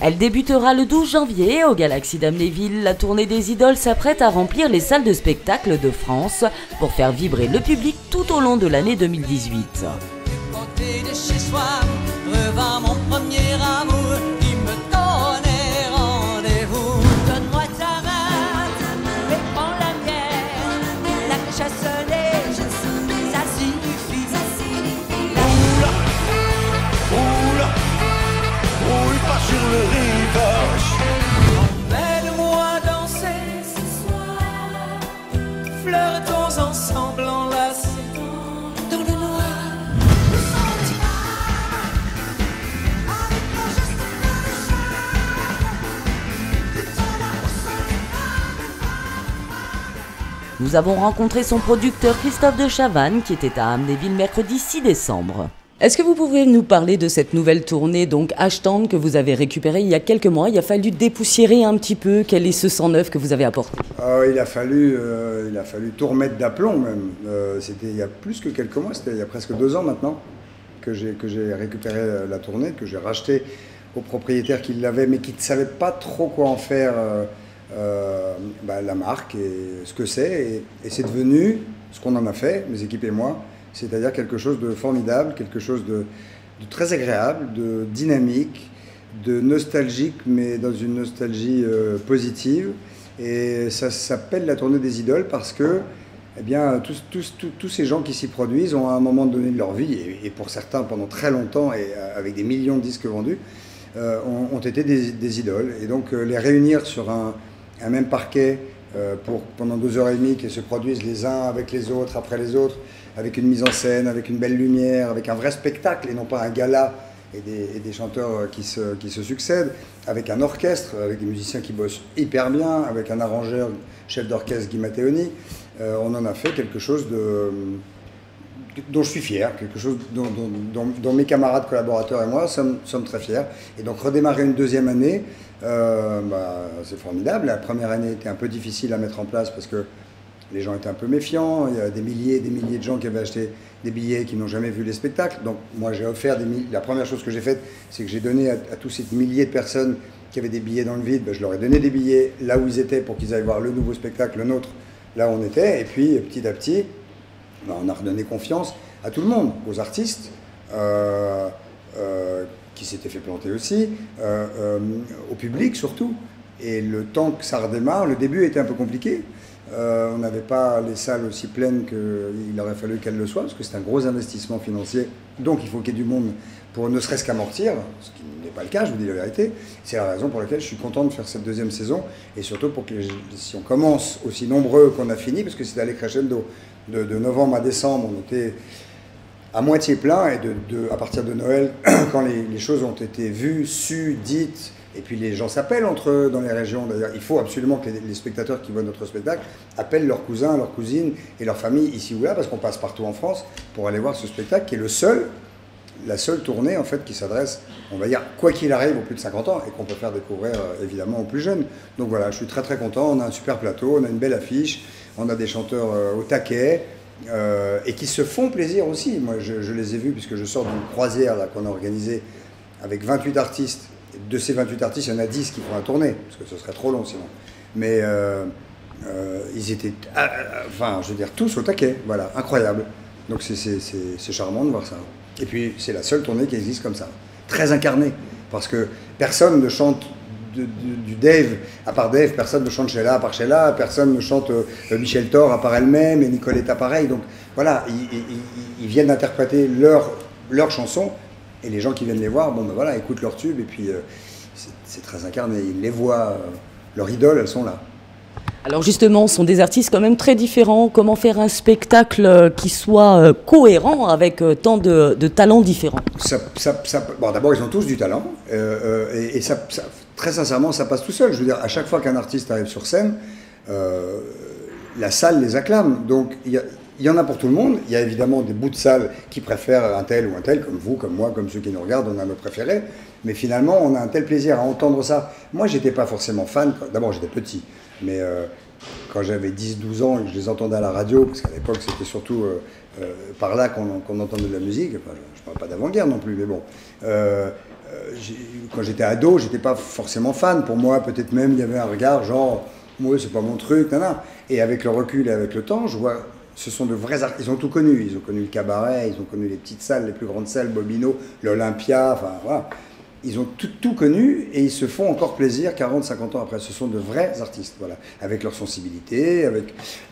Elle débutera le 12 janvier au Galaxy d'Amnéville. La tournée des idoles s'apprête à remplir les salles de spectacle de France pour faire vibrer le public tout au long de l'année 2018. Quand t'es de chez soi, revint mon premier amour, il me donnait rendez-vous. Donne-moi ta main et prends la mienne, la cloche a sonné, ça signifie. Roule, roule, roule pas sur le rivage. Emmène-moi danser ce soir, flirtons ensemble enlacés dans le noir. Nous avons rencontré son producteur Christophe de Chavannes qui était à Amnéville mercredi 6 décembre. Est-ce que vous pouvez nous parler de cette nouvelle tournée, donc Ashtown, que vous avez récupérée il y a quelques mois? Il a fallu dépoussiérer un petit peu. Quel est ce sang neuf que vous avez apporté? Il a fallu tout remettre d'aplomb même. C'était il y a plus que quelques mois, c'était il y a presque 2 ans maintenant que j'ai récupéré la tournée, que j'ai racheté au propriétaire qui l'avait, mais qui ne savait pas trop quoi en faire. La marque et ce que c'est, et c'est devenu ce qu'on en a fait, mes équipes et moi, c'est-à-dire quelque chose de formidable, quelque chose de très agréable, de dynamique, de nostalgique, mais dans une nostalgie positive. Et ça s'appelle la tournée des idoles parce que eh bien, tous ces gens qui s'y produisent ont à un moment donné de leur vie, et pour certains pendant très longtemps, et avec des millions de disques vendus, ont été des idoles. Et donc les réunir sur un même parquet pendant 2h30, qui se produisent les uns avec les autres, après les autres, avec une mise en scène, avec une belle lumière, avec un vrai spectacle et non pas un gala et des chanteurs qui se succèdent, avec un orchestre, avec des musiciens qui bossent hyper bien, avec un arrangeur, chef d'orchestre Guy Matteoni. On en a fait quelque chose dont je suis fier, quelque chose dont mes camarades collaborateurs et moi sommes très fiers. Et donc redémarrer une 2e année, c'est formidable. La première année était un peu difficile à mettre en place parce que les gens étaient un peu méfiants. Il y a des milliers et des milliers de gens qui avaient acheté des billets qui n'ont jamais vu les spectacles. Donc moi j'ai offert la première chose que j'ai faite, c'est que j'ai donné à tous ces milliers de personnes qui avaient des billets dans le vide, je leur ai donné des billets là où ils étaient pour qu'ils aillent voir le nouveau spectacle, le nôtre, là où on était. Et puis petit à petit, on a redonné confiance à tout le monde, aux artistes qui s'étaient fait planter aussi, au public surtout. Et le temps que ça redémarre, le début était un peu compliqué. On n'avait pas les salles aussi pleines qu'il aurait fallu qu'elles le soient, parce que c'est un gros investissement financier. Donc il faut qu'il y ait du monde pour ne serait-ce qu'amortir, ce qui n'est pas le cas, je vous dis la vérité. C'est la raison pour laquelle je suis content de faire cette 2e saison, et surtout pour que si on commence aussi nombreux qu'on a fini, parce que c'est allé crescendo. De novembre à décembre, on était à moitié plein, et à partir de Noël, quand les choses ont été vues, sues, dites, et puis les gens s'appellent entre eux dans les régions. D'ailleurs, il faut absolument que les spectateurs qui voient notre spectacle appellent leurs cousins, leurs cousines et leurs familles ici ou là, parce qu'on passe partout en France pour aller voir ce spectacle qui est la seule tournée en fait qui s'adresse, on va dire, quoi qu'il arrive, aux plus de 50 ans, et qu'on peut faire découvrir évidemment aux plus jeunes. Donc voilà, je suis très très content. On a un super plateau, on a une belle affiche, on a des chanteurs au taquet. Et qui se font plaisir aussi. Moi, je les ai vus puisque je sors d'une croisière qu'on a organisée avec 28 artistes. De ces 28 artistes, il y en a 10 qui font la tournée, parce que ce serait trop long sinon. Mais ils étaient, je veux dire, tous au taquet. Voilà, incroyable. Donc c'est charmant de voir ça. Et puis, c'est la seule tournée qui existe comme ça. Très incarnée, parce que personne ne chante du Dave, à part Dave, personne ne chante Sheila à part Sheila, personne ne chante Michel Thor à part elle-même, et Nicoletta pareil. Donc voilà, ils viennent interpréter leur chanson, et les gens qui viennent les voir, écoutent leur tube, et puis c'est très incarné. Ils les voient, leurs idoles, elles sont là. Alors justement, ce sont des artistes quand même très différents. Comment faire un spectacle qui soit cohérent avec tant de talents différents? D'abord, ils ont tous du talent, et très sincèrement, ça passe tout seul. Je veux dire, à chaque fois qu'un artiste arrive sur scène, la salle les acclame. Donc, il y en a pour tout le monde. Il y a évidemment des bouts de salle qui préfèrent un tel ou un tel, comme vous, comme moi, comme ceux qui nous regardent, on a nos préférés. Mais finalement, on a un tel plaisir à entendre ça. Moi, j'étais pas forcément fan. D'abord, j'étais petit. Mais quand j'avais 10-12 ans et que je les entendais à la radio, parce qu'à l'époque, c'était surtout par là qu'on entendait de la musique. Enfin, je ne parle pas d'avant-guerre non plus, mais bon. quand j'étais ado, j'étais pas forcément fan. Pour moi, peut-être même, il y avait un regard genre, moi, c'est pas mon truc, nanana. Et avec le recul et avec le temps, je vois, ce sont de vrais artistes. Ils ont tout connu. Ils ont connu le cabaret, ils ont connu les petites salles, les plus grandes salles, Bobino, l'Olympia, enfin voilà. Ils ont tout connu et ils se font encore plaisir 40, 50 ans après. Ce sont de vrais artistes, voilà, avec leur sensibilité.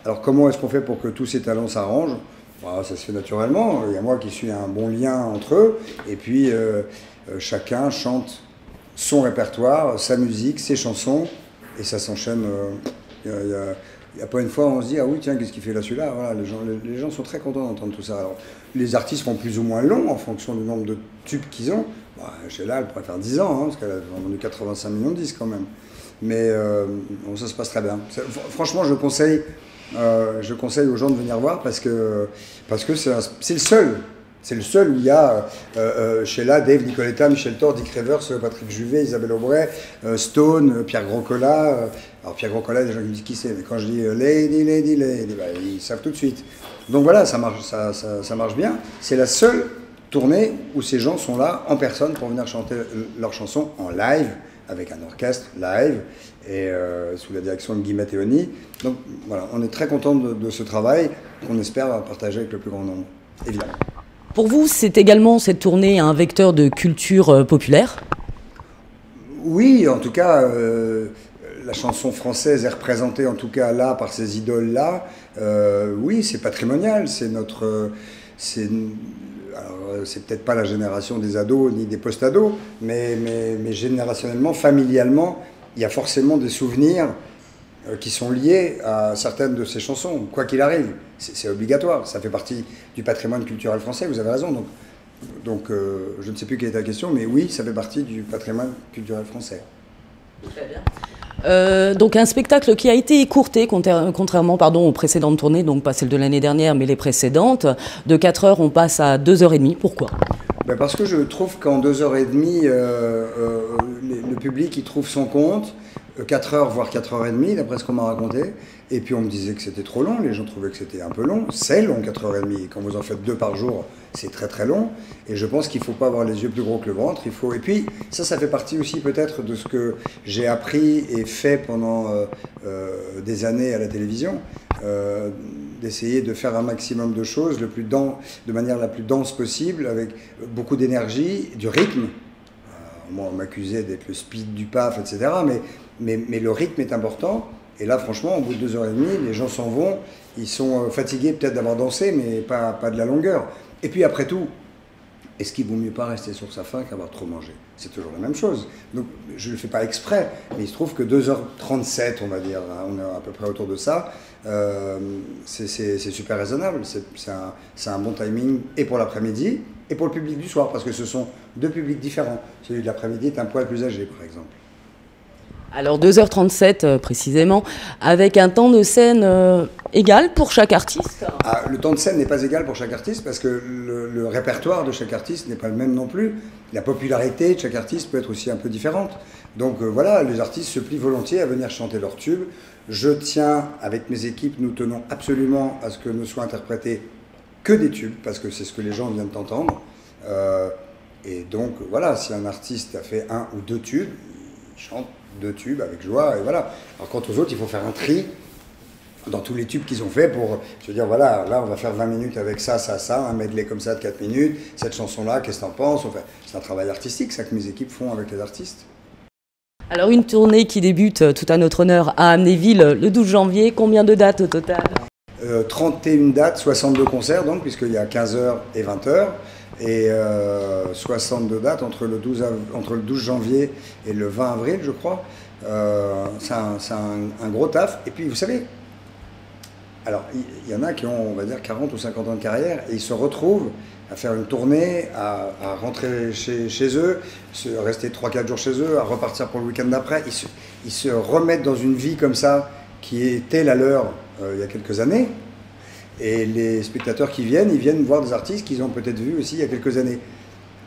Alors comment est-ce qu'on fait pour que tous ces talents s'arrangent? Bah, ça se fait naturellement. Il y a moi qui suis un bon lien entre eux. Et puis chacun chante son répertoire, sa musique, ses chansons. Et ça s'enchaîne. Il n'y a pas une fois où on se dit, ah oui, tiens, qu'est-ce qu'il fait là celui-là? Voilà, les gens sont très contents d'entendre tout ça. Alors, les artistes font plus ou moins long en fonction du nombre de tubes qu'ils ont. Bah, Sheila, elle pourrait faire 10 ans, hein, parce qu'elle a vendu 85 millions de disques quand même. Mais bon, ça se passe très bien. Franchement, je conseille aux gens de venir voir parce que c'est le seul. C'est le seul où il y a Sheila, Dave, Nicoletta, Michel Thor, Dick Rivers, Patrick Juvet, Isabelle Aubray, Stone, Pierre Groscola. Alors Pierre Groscola, il y a des gens qui me disent qui c'est, mais quand je dis Lady, bah, ils savent tout de suite. Donc voilà, ça marche bien. C'est la seule tournée où ces gens sont là en personne pour venir chanter leurs chansons en live, avec un orchestre live, et sous la direction de Guy Matteoni. Donc voilà, on est très content de ce travail qu'on espère partager avec le plus grand nombre, évidemment. Pour vous, c'est également cette tournée un vecteur de culture populaire? Oui, en tout cas, la chanson française est représentée en tout cas là par ces idoles-là. Oui, c'est patrimonial, c'est notre... Alors, c'est peut-être pas la génération des ados ni des post-ados, mais générationnellement, familialement, il y a forcément des souvenirs qui sont liés à certaines de ces chansons, quoi qu'il arrive. C'est obligatoire, ça fait partie du patrimoine culturel français, vous avez raison. Donc je ne sais plus quelle est ta question, mais oui, ça fait partie du patrimoine culturel français. Très bien. Donc un spectacle qui a été écourté, contrairement aux précédentes tournées, donc pas celle de l'année dernière, mais les précédentes. De 4 heures, on passe à 2h30. Pourquoi? Parce que je trouve qu'en 2h30, le public y trouve son compte. 4 heures, voire 4h30, d'après ce qu'on m'a raconté. Et puis on me disait que c'était trop long, les gens trouvaient que c'était un peu long. C'est long, 4h30. Quand vous en faites 2 par jour, c'est très très long. Et je pense qu'il ne faut pas avoir les yeux plus gros que le ventre. Et puis ça fait partie aussi peut-être de ce que j'ai appris et fait pendant des années à la télévision. D'essayer de faire un maximum de choses de manière la plus dense possible, avec beaucoup d'énergie, du rythme. Moi, on m'accusait d'être le speed du PAF, etc. Mais le rythme est important. Et là, franchement, au bout de 2h30, les gens s'en vont. Ils sont fatigués peut-être d'avoir dansé, mais pas de la longueur. Et puis après tout, est-ce qu'il vaut mieux pas rester sur sa faim qu'avoir trop mangé? C'est toujours la même chose. Donc, je ne le fais pas exprès, mais il se trouve que 2h37, on va dire, hein, on est à peu près autour de ça, c'est super raisonnable. C'est un bon timing, et pour l'après-midi, et pour le public du soir, parce que ce sont 2 publics différents. Celui de l'après-midi est un poil plus âgé, par exemple. Alors 2h37 précisément, avec un temps de scène égal pour chaque artiste? Le temps de scène n'est pas égal pour chaque artiste parce que le répertoire de chaque artiste n'est pas le même non plus. La popularité de chaque artiste peut être aussi un peu différente. Donc voilà, les artistes se plient volontiers à venir chanter leurs tubes. Je tiens, avec mes équipes, nous tenons absolument à ce que ne soient interprétés que des tubes, parce que c'est ce que les gens viennent d'entendre. Et donc voilà, si un artiste a fait 1 ou 2 tubes, il chante 2 tubes avec joie, et voilà. Alors quant aux autres, il faut faire un tri dans tous les tubes qu'ils ont fait pour se dire, voilà, là on va faire 20 minutes avec ça, un medley comme ça de 4 minutes, cette chanson-là, qu'est-ce que t'en penses? Enfin, c'est un travail artistique, ça, que mes équipes font avec les artistes. Alors une tournée qui débute tout à notre honneur à Amnéville le 12 janvier, combien de dates au total? 31 dates, 62 concerts donc, puisqu'il y a 15h et 20h. Et 62 dates entre le 12 janvier et le 20 avril, je crois. C'est un gros taf. Et puis, vous savez, alors, il y en a qui ont, on va dire, 40 ou 50 ans de carrière, et ils se retrouvent à faire une tournée, à rentrer chez eux, rester 3-4 jours chez eux, à repartir pour le week-end d'après. Ils se remettent dans une vie comme ça, qui était la leur il y a quelques années. Et les spectateurs qui viennent, ils viennent voir des artistes qu'ils ont peut-être vus aussi il y a quelques années.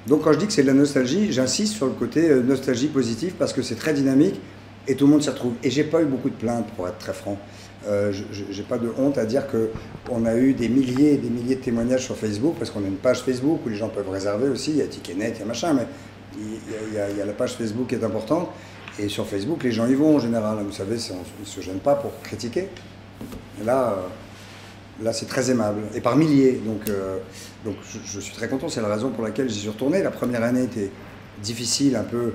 Donc quand je dis que c'est de la nostalgie, j'insiste sur le côté nostalgie positive parce que c'est très dynamique et tout le monde s'y retrouve. Et j'ai pas eu beaucoup de plaintes, pour être très franc. J'ai pas de honte à dire qu'on a eu des milliers et des milliers de témoignages sur Facebook, parce qu'on a une page Facebook où les gens peuvent réserver aussi, il y a Ticketnet, il y a machin, Il y a la page Facebook qui est importante. Et sur Facebook, les gens y vont en général. Vous savez, ils ne se gênent pas pour critiquer. Et là, c'est très aimable. Et par milliers. Donc je suis très content. C'est la raison pour laquelle j'y suis retourné. La première année était difficile un peu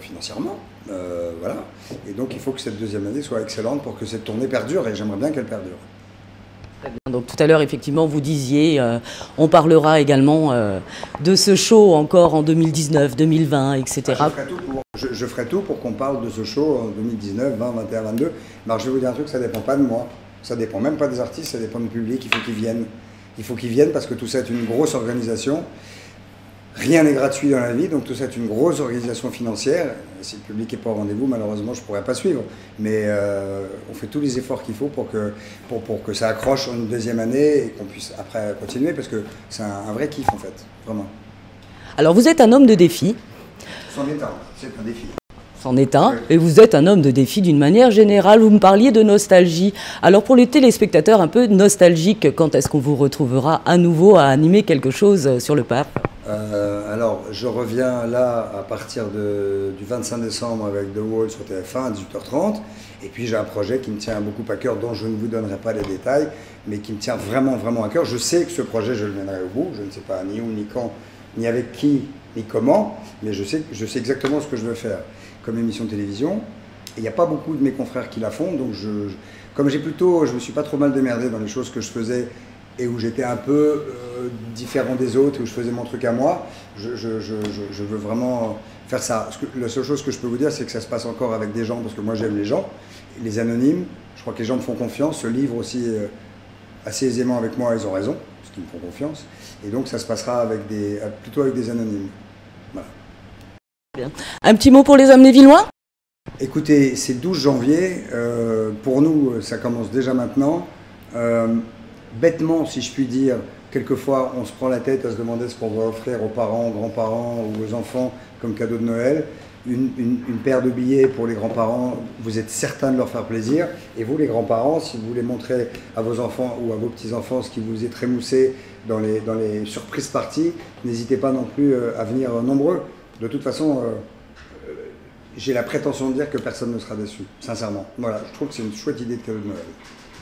financièrement. Voilà. Et donc il faut que cette deuxième année soit excellente pour que cette tournée perdure. Et j'aimerais bien qu'elle perdure. Très bien. Donc tout à l'heure, effectivement, vous disiez, on parlera également de ce show encore en 2019, 2020, etc. Je ferai tout pour qu'on parle de ce show en 2019, 20, 21, 22. Alors je vais vous dire un truc, ça ne dépend pas de moi. Ça ne dépend même pas des artistes, ça dépend du public. Il faut qu'ils viennent. Il faut qu'ils viennent parce que tout ça est une grosse organisation. Rien n'est gratuit dans la vie, donc tout ça est une grosse organisation financière. Si le public n'est pas au rendez-vous, malheureusement, je ne pourrais pas suivre. Mais on fait tous les efforts qu'il faut pour que ça accroche en une deuxième année et qu'on puisse après continuer, parce que c'est un vrai kiff en fait, vraiment. Alors vous êtes un homme de défi. C'en est un, c'est un défi. C'en est un, Oui. et vous êtes un homme de défi d'une manière générale. Vous me parliez de nostalgie. Alors pour les téléspectateurs un peu nostalgiques, quand est-ce qu'on vous retrouvera à nouveau à animer quelque chose sur le parc ? Alors, je reviens là à partir du 25 décembre avec The Wall sur TF1 à 18h30. Et puis j'ai un projet qui me tient beaucoup à cœur, dont je ne vous donnerai pas les détails, mais qui me tient vraiment, vraiment à cœur. Je sais que ce projet, je le mènerai au bout. Je ne sais pas ni où, ni quand, ni avec qui, ni comment, mais je sais exactement ce que je veux faire comme émission de télévision. Et il n'y a pas beaucoup de mes confrères qui la font, donc comme je me suis pas trop mal démerdé dans les choses que je faisais et où j'étais un peu différent des autres, où je faisais mon truc à moi, je veux vraiment faire ça. La seule chose que je peux vous dire, c'est que ça se passe encore avec des gens, parce que moi j'aime les gens, les anonymes, je crois que les gens me font confiance, se livrent aussi assez aisément avec moi, ils ont raison, parce qu'ils me font confiance, et donc ça se passera plutôt avec des anonymes. Voilà. Bien. Un petit mot pour les Amnévillois ? Écoutez, c'est le 12 janvier, pour nous ça commence déjà maintenant. Bêtement, si je puis dire, quelquefois on se prend la tête à se demander ce qu'on va offrir aux parents, aux grands-parents ou aux enfants comme cadeau de Noël. Une paire de billets pour les grands-parents, vous êtes certain de leur faire plaisir. Et vous, les grands-parents, si vous voulez montrer à vos enfants ou à vos petits-enfants ce qui vous est trémoussé dans les surprises parties, n'hésitez pas non plus à venir nombreux. De toute façon, j'ai la prétention de dire que personne ne sera déçu, sincèrement. Voilà, je trouve que c'est une chouette idée de cadeau de Noël.